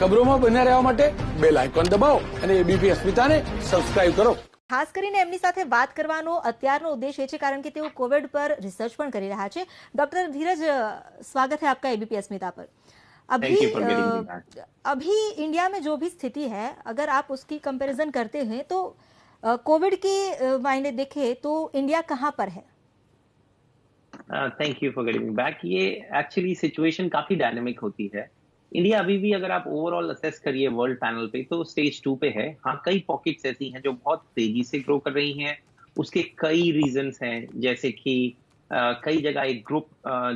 ખબરોમાં બન્યા રહેવા માટે બેલ આઇકોન દબાવો અને એબીપી અસ્મિતાને સબસ્ક્રાઇબ કરો. ખાસ કરીને એમની સાથે વાત કરવાનો અત્યારનો ઉદ્દેશ એ છે કારણ કે તેઓ કોવિડ पर रिसर्च પણ કરી રહ્યા છે. डॉक्टर धीरज, स्वागत है आपका एबीपी अस्मिता पर. अभी इंडिया में जो भी स्थिति है, अगर आप उसकी कंपैरिजन करते हैं तो कोविड के मायने देखें तो इंडिया कहाँ पर है? Thank you for getting me back. ये एक्चुअली सिचुएशन काफी डायनेमिक होती है. इंडिया अभी भी अगर आप ओवरऑल असेस करिए वर्ल्ड पैनल पे तो स्टेज 2 पे है. हाँ, कई पॉकेट्स ऐसी हैं जो बहुत तेजी से ग्रो कर रही हैं. उसके कई रीजंस हैं, जैसे कि कई जगह एक ग्रुप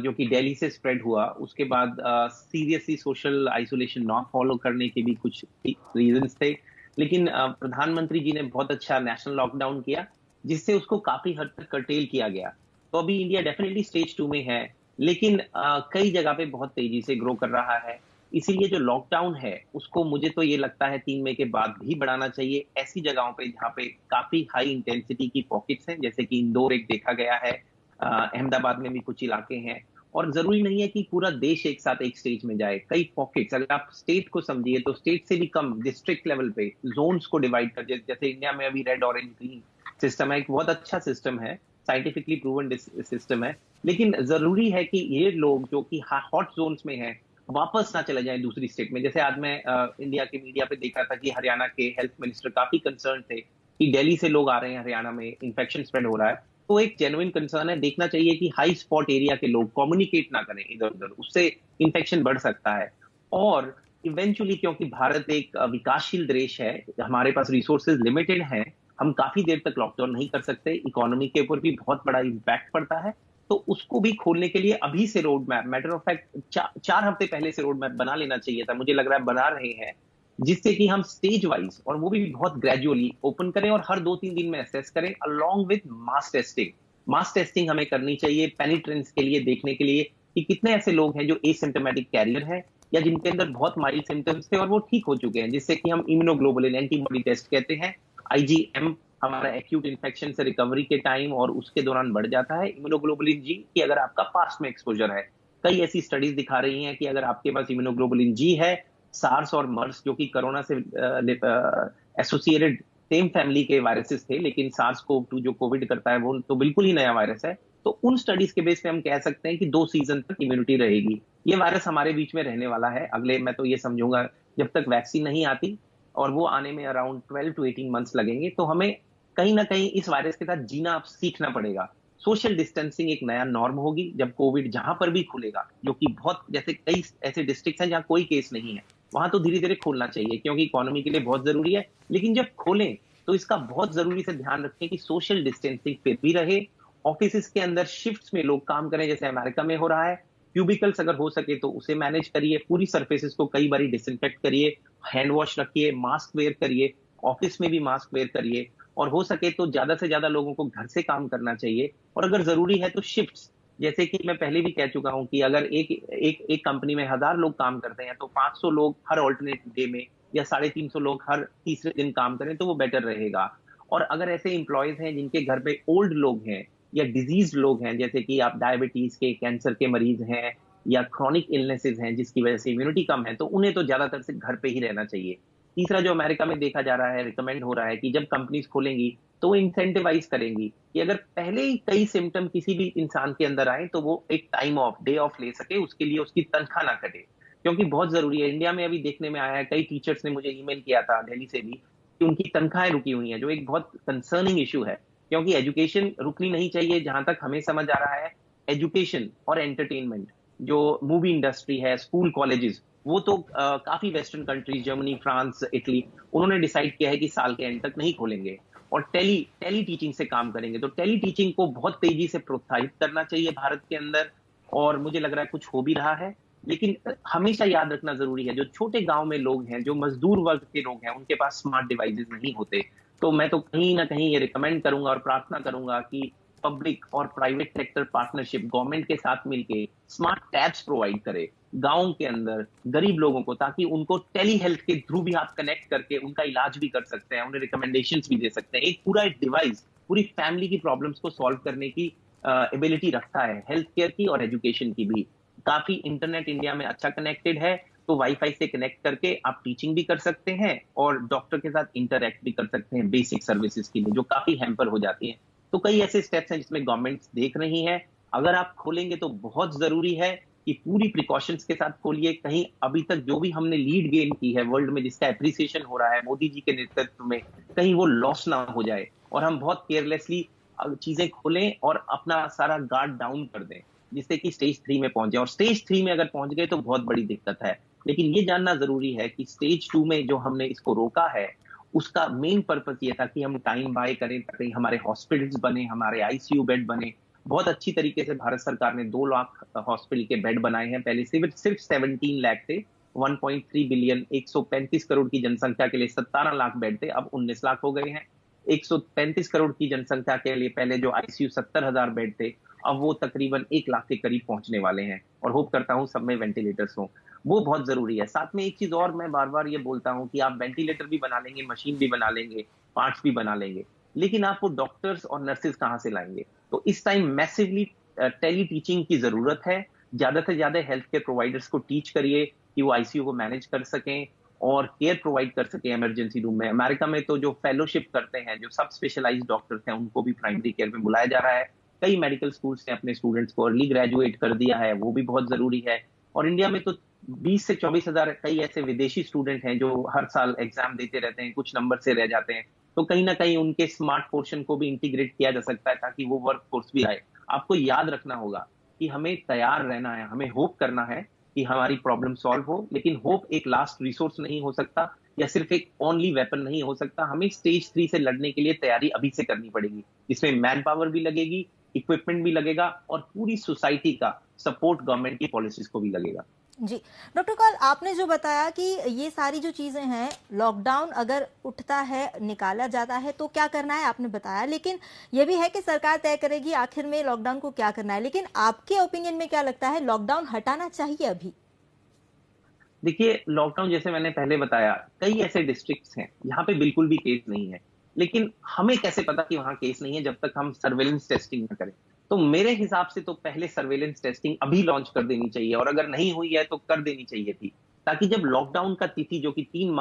जो कि दिल्ली से स्प्रेड हुआ, उसके बाद सीरियसली सोशल आइसोलेशन ना फॉलो करने के भी कुछ रीजंस थे. लेकिन प्रधानमंत्री जी ने बहुत अच्छा नेशनल लॉकडाउन किया, जिससे उसको काफी हद तक कर्टेल किया गया. तो अभी इंडिया डेफिनेटली स्टेज 2 में है, लेकिन कई जगह पे बहुत तेजी से ग्रो कर रहा है. इसीलिए जो लॉकडाउन है उसको मुझे तो ये लगता है 3 मई के बाद भी बढ़ाना चाहिए ऐसी जगहों पे जहाँ पे काफी हाई इंटेंसिटी की पॉकेट्स हैं, जैसे कि इंदौर एक देखा गया है, अहमदाबाद में भी कुछ इलाके हैं. और जरूरी नहीं है कि पूरा देश एक साथ एक स्टेज में जाए. कई पॉकेट्स, अगर आप स्टेट को समझिए तो स्टेट से भी कम डिस्ट्रिक्ट लेवल पे जोन्स को डिवाइड कर, जैसे इंडिया में अभी रेड ऑरेंज ग्रीन सिस्टम है, एक बहुत अच्छा सिस्टम है, साइंटिफिकली प्रूवन सिस्टम है. लेकिन जरूरी है कि ये लोग जो कि हॉट जोन्स में हैं वापस ना चले जाएं दूसरी स्टेट में. जैसे आज मैं इंडिया के मीडिया पे देख रहा था कि हरियाणा के हेल्थ मिनिस्टर काफी कंसर्न थे कि दिल्ली से लोग आ रहे हैं हरियाणा में, इन्फेक्शन स्प्रेड हो रहा है. तो एक जेन्युइन कंसर्न है. देखना चाहिए कि हाई स्पॉट एरिया के लोग कम्युनिकेट ना करें इधर उधर, उससे इन्फेक्शन बढ़ सकता है. और इवेंचुअली क्योंकि भारत एक विकासशील देश है, हमारे पास रिसोर्सेज लिमिटेड हैं, हम काफी देर तक लॉकडाउन नहीं कर सकते. इकोनॉमी के ऊपर भी बहुत बड़ा इम्पैक्ट पड़ता है. तो उसको भी खोलने के लिए अभी से road map, matter of fact 4 हफ्ते पहले से रोड मैप बना लेना चाहिए था. मुझे लग रहा है बना रहे हैं, जिससे कि हम स्टेज वाइज और वो भी बहुत ग्रेजुअली ओपन करें और हर 2-3 दिन में असेस करें, along with mass testing. Mass testing हमें करनी चाहिए पेनिट्रेंस के लिए, देखने के लिए कि कितने ऐसे लोग हैं जो एसिम्प्टोमेटिक कैरियर हैं या जिनके अंदर बहुत माइल्ड सिम्टम्स थे और वो ठीक हो चुके हैं, जिससे कि हम इम्यूनोग्लोबुलिन एंटीबॉडी टेस्ट कहते हैं, IgM हमारा एक्यूट इन्फेक्शन से रिकवरी के टाइम और उसके दौरान बढ़ जाता है. इम्यूनोग्लोबुलिन जी की अगर आपका पास्ट में एक्सपोजर है, कई ऐसी स्टडीज दिखा रही हैं कि अगर आपके पास इम्यूनोग्लोबुलिन जी है, सार्स और मर्स जो कि कोरोना से एसोसिएटेड सेम फैमिली के वायरसेस थे, लेकिन SARS-CoV-2 जो कोविड करता है वो तो बिल्कुल ही नया वायरस है. तो उन स्टडीज के बेस पे हम कह सकते हैं कि 2 सीजन तक इम्यूनिटी रहेगी. ये वायरस हमारे बीच में रहने वाला है अगले, मैं तो ये समझूंगा जब तक वैक्सीन नहीं आती, और वो आने में अराउंड 12 to 18 मंथ्स लगेंगे. तो हमें कहीं ना कहीं इस वायरस के साथ जीना अब सीखना पड़ेगा. सोशल डिस्टेंसिंग एक नया नॉर्म होगी जब कोविड जहां पर भी खुलेगा, जो कि बहुत, जैसे कई ऐसे डिस्ट्रिक्ट हैं जहां कोई केस नहीं है, वहां तो धीरे धीरे खोलना चाहिए क्योंकि इकोनॉमी के लिए बहुत जरूरी है. लेकिन जब खोलें तो इसका बहुत जरूरी से ध्यान रखें कि सोशल डिस्टेंसिंग फिर भी रहे. ऑफिस के अंदर शिफ्ट्स में लोग काम करें, जैसे अमेरिका में हो रहा है. क्यूबिकल्स अगर हो सके तो उसे मैनेज करिए, पूरी सर्फेसिस को कई बार डिसइंफेक्ट करिए, हैंड वॉश रखिए, मास्क वेयर करिए, ऑफिस में भी मास्क वेयर करिए, और हो सके तो ज्यादा से ज्यादा लोगों को घर से काम करना चाहिए. और अगर जरूरी है तो शिफ्ट्स, जैसे कि मैं पहले भी कह चुका हूं कि अगर एक कंपनी में 1000 लोग काम करते हैं तो 500 लोग हर ऑल्टरनेट डे में या 350 लोग हर तीसरे दिन काम करें तो वो बेटर रहेगा. और अगर ऐसे इंप्लॉयज हैं जिनके घर पे ओल्ड लोग हैं या डिजीज लोग हैं, जैसे कि आप डायबिटीज के, कैंसर के मरीज हैं या क्रॉनिक इलनेसेस हैं जिसकी वजह से इम्यूनिटी कम है, तो उन्हें तो ज्यादातर से घर पे ही रहना चाहिए. तीसरा जो अमेरिका में देखा जा रहा है, रिकमेंड हो रहा है कि जब कंपनीज खोलेंगी तो वो इंसेंटिवाइज करेंगी कि अगर पहले ही कई सिम्टम किसी भी इंसान के अंदर आए तो वो एक टाइम ऑफ, डे ऑफ ले सके, उसके लिए उसकी तनख्वाह ना कटे, क्योंकि बहुत जरूरी है. इंडिया में अभी देखने में आया है, कई टीचर्स ने मुझे ईमेल किया था दिल्ली से भी कि उनकी तनख्वाहें रुकी हुई हैं, जो एक बहुत कंसर्निंग इशू है. क्योंकि एजुकेशन रुकनी नहीं चाहिए. जहां तक हमें समझ आ रहा है, एजुकेशन और एंटरटेनमेंट, जो मूवी इंडस्ट्री है, स्कूल कॉलेजेस, वो तो काफी western countries, Germany, France, Italy, उन्होंने डिसाइड किया है कि साल के एंड तक नहीं खोलेंगे और टेली टीचिंग से काम करेंगे. तो टेली टीचिंग को बहुत तेजी से प्रोत्साहित करना चाहिए भारत के अंदर, और मुझे लग रहा है कुछ हो भी रहा है. लेकिन हमेशा याद रखना जरूरी है, जो छोटे गांव में लोग हैं, जो मजदूर वर्ग के लोग हैं, उनके पास स्मार्ट डिवाइसेस नहीं होते. तो मैं तो कहीं ना कहीं ये रिकमेंड करूंगा और प्रार्थना करूंगा कि पब्लिक और प्राइवेट सेक्टर पार्टनरशिप गवर्नमेंट के साथ मिलके स्मार्ट टैब्स प्रोवाइड करे गांव के अंदर गरीब लोगों को, ताकि उनको टेली हेल्थ के थ्रू भी आप कनेक्ट करके उनका इलाज भी कर सकते हैं, उन्हें रिकमेंडेशंस भी दे सकते हैं. एक पूरा डिवाइस पूरी फैमिली की प्रॉब्लम्स को सॉल्व करने की एबिलिटी रखता है, हेल्थ केयर की और एजुकेशन की भी. काफी इंटरनेट इंडिया में अच्छा कनेक्टेड है. तो वाईफाई से कनेक्ट करके आप टीचिंग भी कर सकते हैं और डॉक्टर के साथ इंटरैक्ट भी कर सकते हैं बेसिक सर्विसेज के लिए, जो काफी हैम्पर हो जाती है। तो कई ऐसे स्टेप्स हैं जिसमें गवर्नमेंट देख रही है। अगर आप खोलेंगे तो बहुत जरूरी है कि पूरी प्रिकॉशंस के साथ खोलिए। कहीं अभी तक जो भी हमने लीड गेन की है वर्ल्ड में, जिसका एप्रिसिएशन हो रहा है मोदी जी के नेतृत्व में, कहीं वो लॉस ना हो जाए और हम बहुत केयरलेसली चीजें खोलें और अपना सारा गार्ड डाउन कर दें, जिससे कि स्टेज 3 में पहुंचे। और स्टेज 3 में अगर पहुंच गए तो बहुत बड़ी दिक्कत है। लेकिन ये जानना जरूरी है कि स्टेज 2 में जो हमने इसको रोका है, उसका मेन पर्पस ये था कि हम टाइम बाय करें, ताकि हमारे हॉस्पिटल्स बने, हमारे आईसीयू बेड बने। बहुत अच्छी तरीके से भारत सरकार ने 2 लाख हॉस्पिटल के बेड बनाए हैं। पहले सिर्फ 17 लाख थे। 1.3 बिलियन 135 करोड़ की जनसंख्या के लिए 17 लाख बेड थे, अब 19 लाख हो गए हैं। 135 करोड़ की जनसंख्या के लिए पहले जो आईसीयू 70,000 बेड थे, अब वो तकरीबन 1 लाख के करीब पहुंचने वाले हैं। और होप करता हूं सब में वेंटिलेटर्स हों, वो बहुत जरूरी है। साथ में एक चीज और मैं बार बार ये बोलता हूं कि आप वेंटिलेटर भी बना लेंगे, मशीन भी बना लेंगे, पार्ट्स भी बना लेंगे, लेकिन आप वो डॉक्टर्स और नर्सेज कहां से लाएंगे? तो इस टाइम मैसिवली टेली टीचिंग की जरूरत है। ज्यादा से ज्यादा हेल्थ केयर प्रोवाइडर्स को टीच करिए कि वो आईसीयू को मैनेज कर सकें और केयर प्रोवाइड कर सके इमरजेंसी रूम में। अमेरिका में तो जो फेलोशिप करते हैं, जो सब स्पेशलाइज्ड डॉक्टर्स हैं, उनको भी प्राइमरी केयर में बुलाया जा रहा है। कई मेडिकल स्कूल्स ने अपने स्टूडेंट्स को अर्ली ग्रेजुएट कर दिया है, वो भी बहुत जरूरी है। और इंडिया में तो 20 से 24 हजार कई ऐसे विदेशी स्टूडेंट हैं जो हर साल एग्जाम देते रहते हैं, कुछ नंबर से रह जाते हैं। तो कहीं ना कहीं उनके स्मार्ट पोर्शन को भी इंटीग्रेट किया जा सकता है, ताकि वो वर्क फोर्स भी आए। आपको याद रखना होगा कि हमें तैयार रहना है, हमें होप करना है कि हमारी प्रॉब्लम सॉल्व हो, लेकिन होप एक लास्ट रिसोर्स नहीं हो सकता या सिर्फ एक ओनली वेपन नहीं हो सकता। हमें स्टेज 3 से लड़ने के लिए तैयारी अभी से करनी पड़ेगी। इसमें मैन पावर भी लगेगी, इक्विपमेंट भी लगेगा और पूरी सोसाइटी का सपोर्ट गवर्नमेंट की पॉलिसीज को भी लगेगा। जी डॉक्टर कौल, आपने जो बताया कि ये सारी जो चीजें हैं, लॉकडाउन अगर उठता है, निकाला जाता है तो क्या करना है आपने बताया, लेकिन ये भी है कि सरकार तय करेगी आखिर में लॉकडाउन को क्या करना है। लेकिन आपके ओपिनियन में क्या लगता है, लॉकडाउन हटाना चाहिए अभी? देखिए, लॉकडाउन जैसे मैंने पहले बताया, कई ऐसे डिस्ट्रिक्ट्स हैं जहां पे बिल्कुल भी केस नहीं है, लेकिन हमें कैसे पता कि वहां केस नहीं है जब तक हम सर्वेलेंस टेस्टिंग न करें? तो मेरे हिसाब से तो पहले सर्वेलेंस टेस्टिंग अभी लॉन्च कर देनी चाहिए, और अगर नहीं हुई है तो कर देनी चाहिए थी, ताकि जब लॉकडाउन का तिथि जो कि 3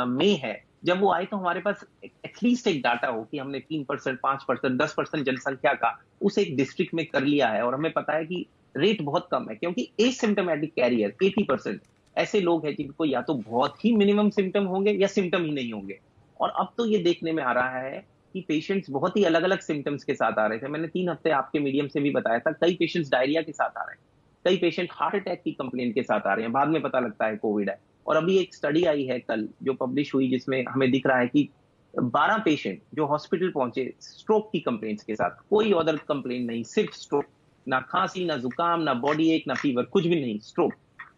मई है, जब वो आए तो हमारे पास एटलीस्ट एक डाटा हो कि हमने 3%, 5%, 10% जनसंख्या का उस एक डिस्ट्रिक्ट में कर लिया है। और हमें पता है कि रेट बहुत कम है, क्योंकि एसिम्प्टोमेटिक कैरियर 80% ऐसे लोग हैं जिनको या तो बहुत ही मिनिमम सिम्टम होंगे या सिम्टम ही नहीं होंगे। और अब तो ये देखने में आ रहा है कि पेशेंट्स बहुत ही अलग अलग सिम्टम्स के साथ आ रहे थे। मैंने 3 हफ्ते आपके मीडियम से भी बताया था, कई पेशेंट्स डायरिया के साथ आ रहे हैं, कई पेशेंट हार्ट अटैक की कंप्लेन के साथ आ रहे हैं, बाद में पता लगता है कोविड है। और अभी एक स्टडी आई है कल जो पब्लिश हुई, जिसमें हमें दिख रहा है कि 12 पेशेंट जो हॉस्पिटल पहुंचे स्ट्रोक की कंप्लेंट्स के साथ, कोई अदर कंप्लेन नहीं, सिर्फ स्ट्रोक, ना खांसी, ना जुकाम, ना बॉडी एक, ना फीवर, कुछ भी नहीं, स्ट्रोक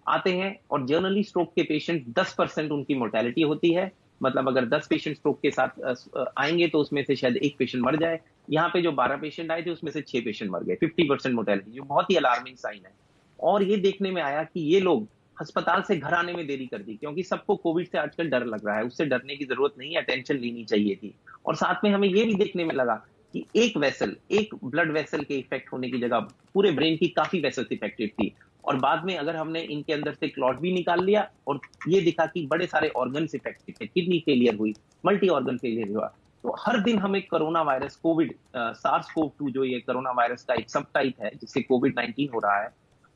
आते हैं। और जनरली स्ट्रोक के पेशेंट 10% उनकी मोर्टेलिटी होती है। मतलब अगर 10 पेशेंट स्ट्रोक के साथ आएंगे तो उसमें से शायद 1 पेशेंट मर जाए। यहाँ पे जो 12 पेशेंट आए थे उसमें से 6 पेशेंट मर गए, 50% मोर्टेलिटी, जो बहुत ही अलार्मिंग साइन है। और ये देखने में आया कि ये लोग अस्पताल से घर आने में देरी कर दी, क्योंकि सबको कोविड से आजकल डर लग रहा है। उससे डरने की जरूरत नहीं है, अटेंशन लेनी चाहिए थी। और साथ में हमें ये भी देखने में लगा कि एक ब्लड वेसल के इफेक्ट होने की जगह पूरे ब्रेन की काफी वेसल्स इफेक्टेड थी। और बाद में अगर हमने इनके अंदर से क्लॉट भी निकाल लिया और ये दिखा कि बड़े सारे ऑर्गन्स इफेक्टेड थे, किडनी फेलियर हुई, मल्टी ऑर्गन फेलियर हुआ। तो हर दिन हमें कोरोना वायरस, कोविड, SARS-CoV-2 जो ये कोरोना वायरस का एक सब टाइप है जिससे कोविड-19 हो रहा है,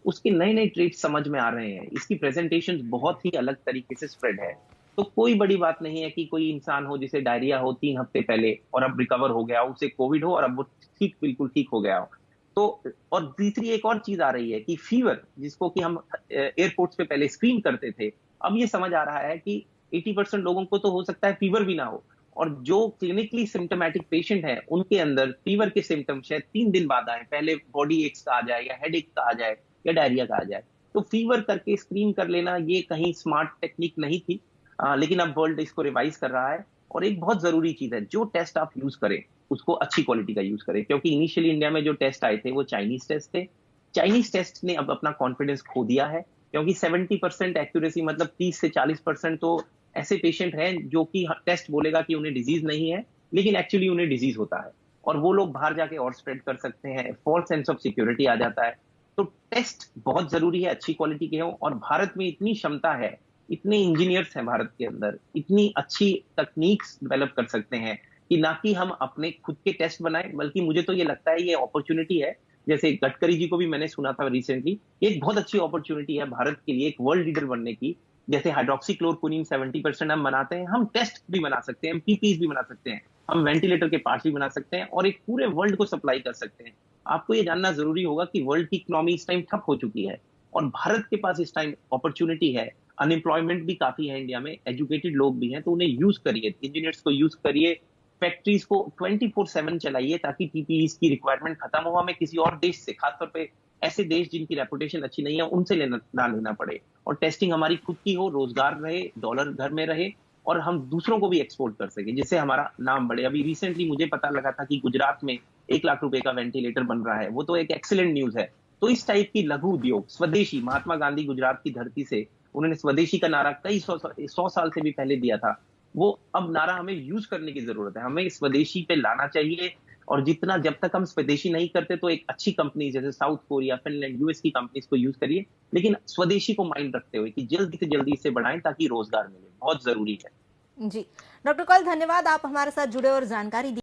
उसके नए नए ट्रेट्स समझ में आ रहे हैं। इसकी प्रेजेंटेशन बहुत ही अलग तरीके से स्प्रेड है। तो कोई बड़ी बात नहीं है कि कोई इंसान हो जिसे डायरिया हो 3 हफ्ते पहले और अब रिकवर हो गया, उसे कोविड हो और अब वो बिल्कुल ठीक हो गया हो। तो और तीसरी एक और चीज आ रही है कि फीवर, जिसको कि हम एयरपोर्ट्स पे पहले स्क्रीन करते थे, अब ये समझ आ रहा है कि 80% लोगों को तो हो सकता है फीवर भी ना हो। और जो क्लिनिकली सिम्टोमेटिक पेशेंट है उनके अंदर फीवर के सिम्टम शायद 3 दिन बाद आए, पहले बॉडी एक्स का आ जाए या हेड एक का आ जाए या डायरिया का आ जाए। तो फीवर करके स्क्रीन कर लेना ये कहीं स्मार्ट टेक्निक नहीं थी, लेकिन अब वर्ल्ड इसको रिवाइज कर रहा है। और एक बहुत जरूरी चीज है, जो टेस्ट आप यूज करें उसको अच्छी क्वालिटी का यूज करें, क्योंकि इनिशियली इंडिया में जो टेस्ट आए थे वो चाइनीज टेस्ट थे। चाइनीज टेस्ट ने अब अपना कॉन्फिडेंस खो दिया है, क्योंकि 70% एक्यूरेसी, मतलब 30 से 40% तो ऐसे पेशेंट हैं जो कि टेस्ट बोलेगा कि उन्हें डिजीज नहीं है, लेकिन एक्चुअली उन्हें डिजीज होता है। और वो लोग बाहर जाके और स्प्रेड कर सकते हैं, फॉल्स सेंस ऑफ सिक्योरिटी आ जाता है। तो टेस्ट बहुत जरूरी है, अच्छी क्वालिटी के हो। और भारत में इतनी क्षमता है, इतने इंजीनियर्स हैं भारत के अंदर, इतनी अच्छी तकनीक्स डेवलप कर सकते हैं कि ना कि हम अपने खुद के टेस्ट बनाएं, बल्कि मुझे तो ये लगता है ये अपॉर्चुनिटी है। जैसे गडकरी जी को भी मैंने सुना था रिसेंटली, एक बहुत अच्छी अपॉर्चुनिटी है भारत के लिए एक वर्ल्ड लीडर बनने की। जैसे हाइड्रोक्सीक्लोरोक्विनीन 70% हम बनाते हैं, हम टेस्ट भी बना सकते हैं, हम पीपीईज भी बना सकते हैं, हम वेंटिलेटर के पार्ट्स भी बना सकते हैं और एक पूरे वर्ल्ड को सप्लाई कर सकते हैं। आपको ये जानना जरूरी होगा कि वर्ल्ड की इकोनॉमी इस टाइम ठप हो चुकी है और भारत के पास इस टाइम अपॉर्चुनिटी है। अनएम्प्लॉयमेंट भी काफी है इंडिया में, एजुकेटेड लोग भी हैं, तो उन्हें यूज करिए, इंजीनियर्स को यूज करिए, फैक्ट्रीज को 24/7 चलाइए ताकि पीपीईज की रिक्वायरमेंट खत्म हो, हमें किसी और देश से, खासतौर पे ऐसे देश जिनकी रेपुटेशन अच्छी नहीं है उनसे ना लेना पड़े। और टेस्टिंग हमारी खुद की हो, रोजगार रहे, डॉलर घर में रहे और हम दूसरों को भी एक्सपोर्ट कर सके, जिससे हमारा नाम बढ़े। अभी रिसेंटली मुझे पता लगा था कि गुजरात में 1 लाख रुपए का वेंटिलेटर बन रहा है, वो तो एक एक्सीलेंट न्यूज है। तो इस टाइप की लघु उद्योग, स्वदेशी, महात्मा गांधी गुजरात की धरती से उन्होंने स्वदेशी का नारा कई 100 साल से भी पहले दिया था, वो अब नारा हमें यूज करने की जरूरत है, हमें स्वदेशी पे लाना चाहिए। और जितना, जब तक हम स्वदेशी नहीं करते तो एक अच्छी कंपनी जैसे साउथ कोरिया, फिनलैंड, यूएस की कंपनीज को यूज करिए, लेकिन स्वदेशी को माइंड रखते हुए कि जल्दी से जल्दी इसे बढ़ाएं ताकि रोजगार मिले, बहुत जरूरी है। जी डॉक्टर कौल, धन्यवाद, आप हमारे साथ जुड़े और जानकारी दी।